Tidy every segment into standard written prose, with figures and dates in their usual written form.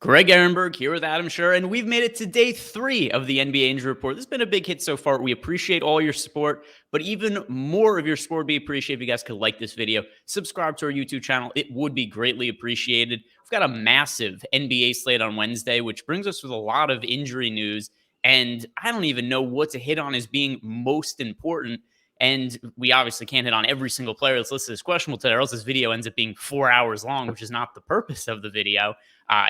Greg Ehrenberg here with Adam Scherer, and we've made it to day 3 of the NBA Injury Report. This has been a big hit so far. We appreciate all your support, but even more of your support would be appreciated if you guys could like this video, subscribe to our YouTube channel. It would be greatly appreciated. We've got a massive NBA slate on Wednesday, which brings us with a lot of injury news, and I don't even know what to hit on as being most important. And we obviously can't hit on every single player that's listed as questionable today, or else this video ends up being 4 hours long, which is not the purpose of the video.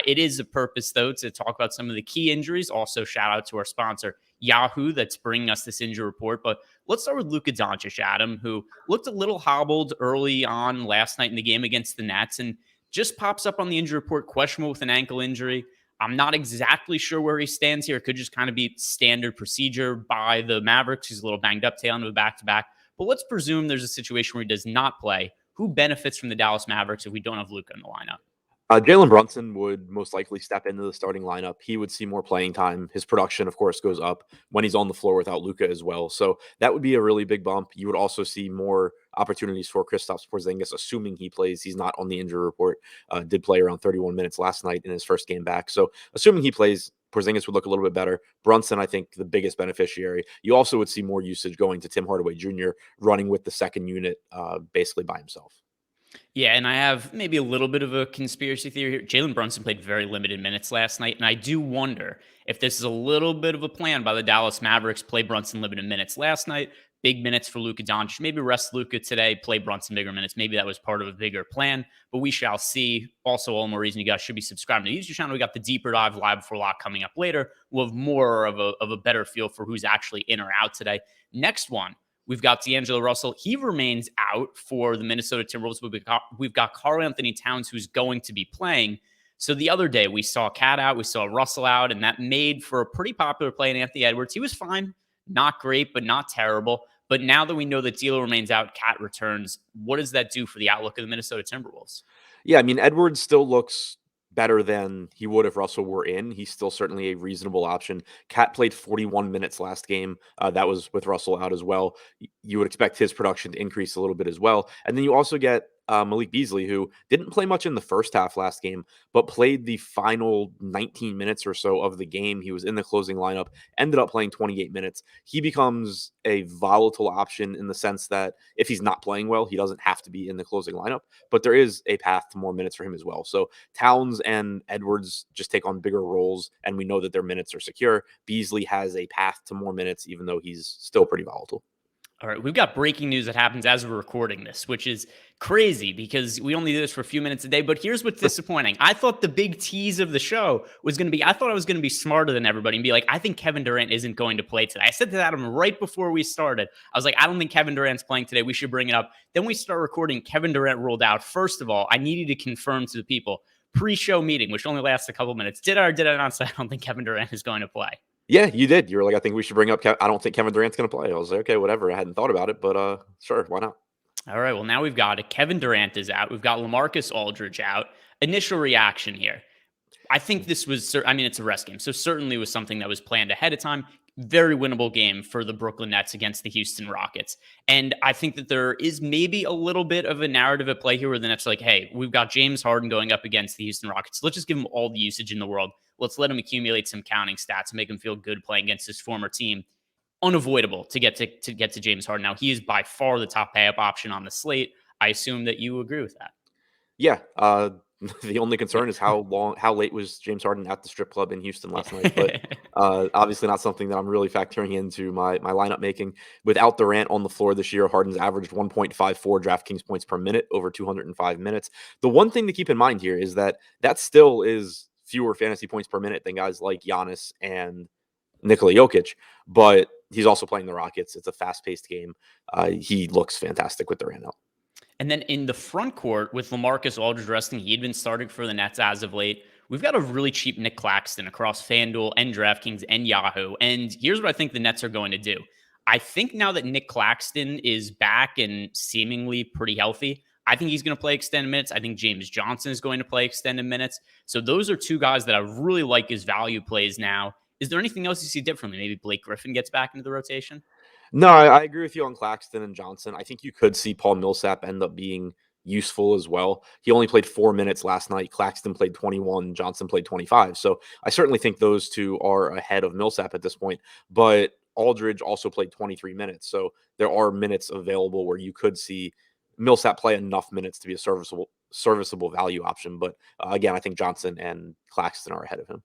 It is a purpose, though, to talk about some of the key injuries. Also, shout out to our sponsor, Yahoo, that's bringing us this injury report. But let's start with Luka Doncic, Adam, who looked a little hobbled early on last night in the game against the Nets and just pops up on the injury report, questionable with an ankle injury. I'm not exactly sure where he stands here. It could just kind of be standard procedure by the Mavericks. He's a little banged up, tail end of a back-to-back. But let's presume there's a situation where he does not play. Who benefits from the Dallas Mavericks if we don't have Luka in the lineup? Jaylen Brunson would most likely step into the starting lineup. He would see more playing time. His production, of course, goes up when he's on the floor without Luka as well. So that would be a really big bump. You would also see more opportunities for Kristaps Porzingis, assuming he plays. He's not on the injury report. Did play around 31 minutes last night in his first game back. So assuming he plays, Porzingis would look a little bit better. Brunson, I think, the biggest beneficiary. You also would see more usage going to Tim Hardaway Jr., running with the second unit basically by himself. Yeah, and I have maybe a little bit of a conspiracy theory here. Jaylen Brunson played very limited minutes last night, and I do wonder if this is a little bit of a plan by the Dallas Mavericks. Play Brunson limited minutes last night, big minutes for Luka Doncic. Maybe rest Luka today, play Brunson bigger minutes. Maybe that was part of a bigger plan, but we shall see. Also, all more reason you guys should be subscribing to the YouTube channel. We got the deeper dive live before lock coming up later. We'll have more of a better feel for who's actually in or out today. Next one. We've got D'Angelo Russell. He remains out for the Minnesota Timberwolves. We've got Karl-Anthony Towns, who's going to be playing. So the other day, we saw Cat out, we saw Russell out, and that made for a pretty popular play in Anthony Edwards. He was fine. Not great, but not terrible. But now that we know that D'Lo remains out, Cat returns, what does that do for the outlook of the Minnesota Timberwolves? Yeah, I mean, Edwards still looks better than he would if Russell were in. He's still certainly a reasonable option. Cat played 41 minutes last game. That was with Russell out as well. You would expect his production to increase a little bit as well. And then you also get Malik Beasley, who didn't play much in the first half last game, but played the final 19 minutes or so of the game. He was in the closing lineup, ended up playing 28 minutes. He becomes a volatile option in the sense that if he's not playing well, he doesn't have to be in the closing lineup, but there is a path to more minutes for him as well. So Towns and Edwards just take on bigger roles, and we know that their minutes are secure. Beasley has a path to more minutes, even though he's still pretty volatile. All right, we've got breaking news that happens as we're recording this, which is crazy because we only do this for a few minutes a day. But here's what's disappointing. I thought the big tease of the show was going to be, I thought I was going to be smarter than everybody and be like, I think Kevin Durant isn't going to play today. I said to Adam right before we started, I was like, I don't think Kevin Durant's playing today. We should bring it up. Then we start recording. Kevin Durant ruled out. First of all, I needed to confirm to the people, pre-show meeting, which only lasts a couple minutes. Did I or did I not say I don't think Kevin Durant is going to play? Yeah, you did. You were like, I think we should bring up I don't think Kevin Durant's going to play. I was like, okay, whatever. I hadn't thought about it, but sure, why not? All right, well, now we've got it. Kevin Durant is out. We've got LaMarcus Aldridge out. Initial reaction here. I think this was, I mean, it's a rest game, so certainly was something that was planned ahead of time. Very winnable game for the Brooklyn Nets against the Houston Rockets. And I think that there is maybe a little bit of a narrative at play here where the Nets are like, hey, we've got James Harden going up against the Houston Rockets. Let's just give him all the usage in the world. Let's let him accumulate some counting stats and make him feel good playing against his former team. Unavoidable to get to James Harden. Now, he is by far the top pay-up option on the slate. I assume that you agree with that. Yeah. The only concern is how late was James Harden at the strip club in Houston last night. But obviously not something that I'm really factoring into my lineup making. Without Durant on the floor this year, Harden's averaged 1.54 DraftKings points per minute over 205 minutes. The one thing to keep in mind here is that still is fewer fantasy points per minute than guys like Giannis and Nikola Jokic, but he's also playing the Rockets. It's a fast-paced game. He looks fantastic with Durant out. And then in the front court with LaMarcus Aldridge resting, he'd been starting for the Nets as of late. We've got a really cheap Nick Claxton across FanDuel and DraftKings and Yahoo. And here's what I think the Nets are going to do. I think now that Nick Claxton is back and seemingly pretty healthy, I think he's going to play extended minutes. I think James Johnson is going to play extended minutes. So those are two guys that I really like as value plays now. Is there anything else you see differently? Maybe Blake Griffin gets back into the rotation? No, I agree with you on Claxton and Johnson. I think you could see Paul Millsap end up being useful as well. He only played 4 minutes last night. Claxton played 21, Johnson played 25. So I certainly think those two are ahead of Millsap at this point. But Aldridge also played 23 minutes. So there are minutes available where you could see Millsap play enough minutes to be a serviceable value option. But again, I think Johnson and Claxton are ahead of him.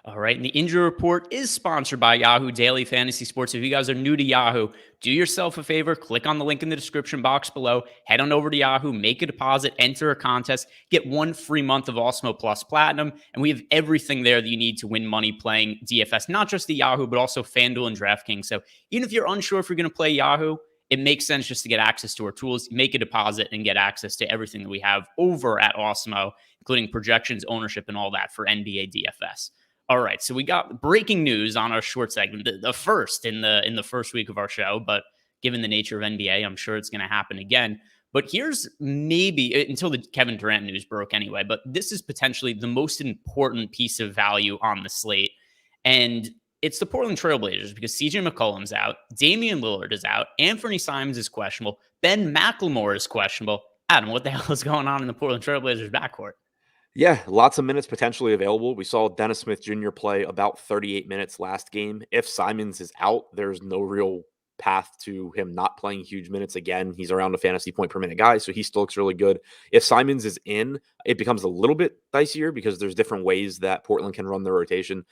All right. And the injury report is sponsored by Yahoo Daily Fantasy Sports. If you guys are new to Yahoo, do yourself a favor, click on the link in the description box below, head on over to Yahoo, make a deposit, enter a contest, get 1 free month of Awesemo Plus Platinum. And we have everything there that you need to win money playing DFS, not just the Yahoo, but also FanDuel and DraftKings. So even if you're unsure if you're going to play Yahoo, it makes sense just to get access to our tools, make a deposit, and get access to everything that we have over at Awesemo, including projections, ownership, and all that for NBA DFS. All right, so we got breaking news on our short segment, the first in the first week of our show. But given the nature of NBA, I'm sure it's going to happen again. But here's maybe until the Kevin Durant news broke anyway. But this is potentially the most important piece of value on the slate, and it's the Portland Trailblazers because CJ McCollum's out, Damian Lillard is out, Anfernee Simons is questionable, Ben McLemore is questionable. Adam, what the hell is going on in the Portland Trailblazers backcourt? Yeah, lots of minutes potentially available. We saw Dennis Smith Jr. play about 38 minutes last game. If Simons is out, there's no real path to him not playing huge minutes again. He's around a fantasy point per minute guy, so he still looks really good. If Simons is in, it becomes a little bit dicier because there's different ways that Portland can run their rotation.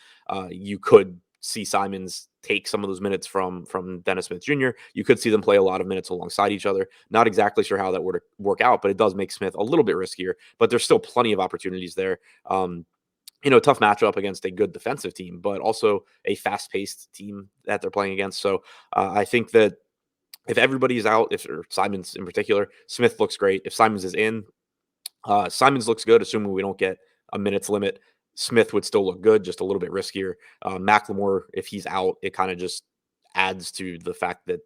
You could see Simons take some of those minutes from Dennis Smith Jr. You could see them play a lot of minutes alongside each other. Not exactly sure how that would work out, but it does make Smith a little bit riskier. But there's still plenty of opportunities there. Tough matchup against a good defensive team, but also a fast-paced team that they're playing against. So I think that if everybody's out, or Simons in particular, Smith looks great. If Simons is in, Simons looks good, assuming we don't get a minutes limit. Smith would still look good, just a little bit riskier. McLemore, if he's out, it kind of just adds to the fact that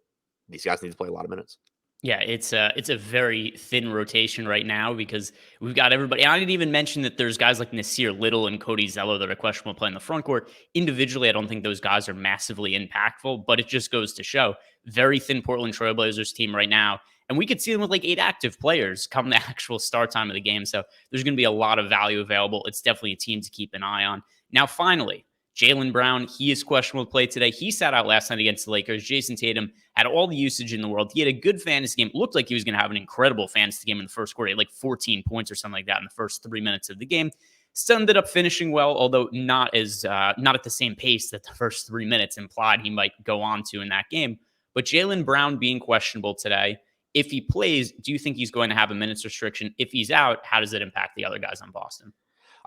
these guys need to play a lot of minutes. Yeah, it's a very thin rotation right now because we've got everybody. I didn't even mention that there's guys like Nasir Little and Cody Zello that are questionable playing the front court. Individually, I don't think those guys are massively impactful, but it just goes to show very thin Portland Trailblazers team right now. And we could see them with like 8 active players come the actual start time of the game. So there's going to be a lot of value available. It's definitely a team to keep an eye on. Now, finally, Jaylen Brown, he is questionable to play today. He sat out last night against the Lakers. Jason Tatum had all the usage in the world. He had a good fantasy game. Looked like he was going to have an incredible fantasy game in the first quarter. He had like 14 points or something like that in the first 3 minutes of the game. Still ended up finishing well, although not at the same pace that the first 3 minutes implied he might go on to in that game. But Jaylen Brown being questionable today, if he plays, do you think he's going to have a minutes restriction? If he's out, how does it impact the other guys on Boston?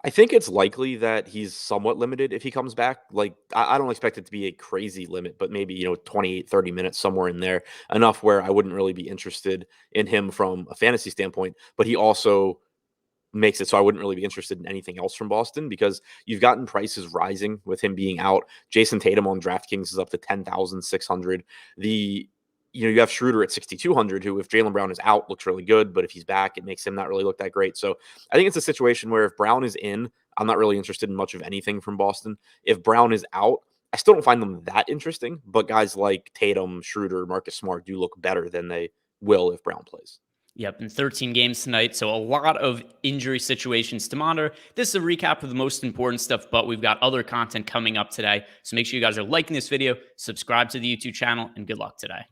I think it's likely that he's somewhat limited if he comes back. Like, I don't expect it to be a crazy limit, but maybe, 28, 30 minutes, somewhere in there, enough where I wouldn't really be interested in him from a fantasy standpoint. But he also makes it so I wouldn't really be interested in anything else from Boston because you've gotten prices rising with him being out. Jason Tatum on DraftKings is up to 10,600. You have Schroeder at 6,200, who, if Jaylen Brown is out, looks really good, but if he's back, it makes him not really look that great. So I think it's a situation where if Brown is in, I'm not really interested in much of anything from Boston. If Brown is out, I still don't find them that interesting, but guys like Tatum, Schroeder, Marcus Smart do look better than they will if Brown plays. Yep, and 13 games tonight, so a lot of injury situations to monitor. This is a recap of the most important stuff, but we've got other content coming up today. So make sure you guys are liking this video, subscribe to the YouTube channel, and good luck today.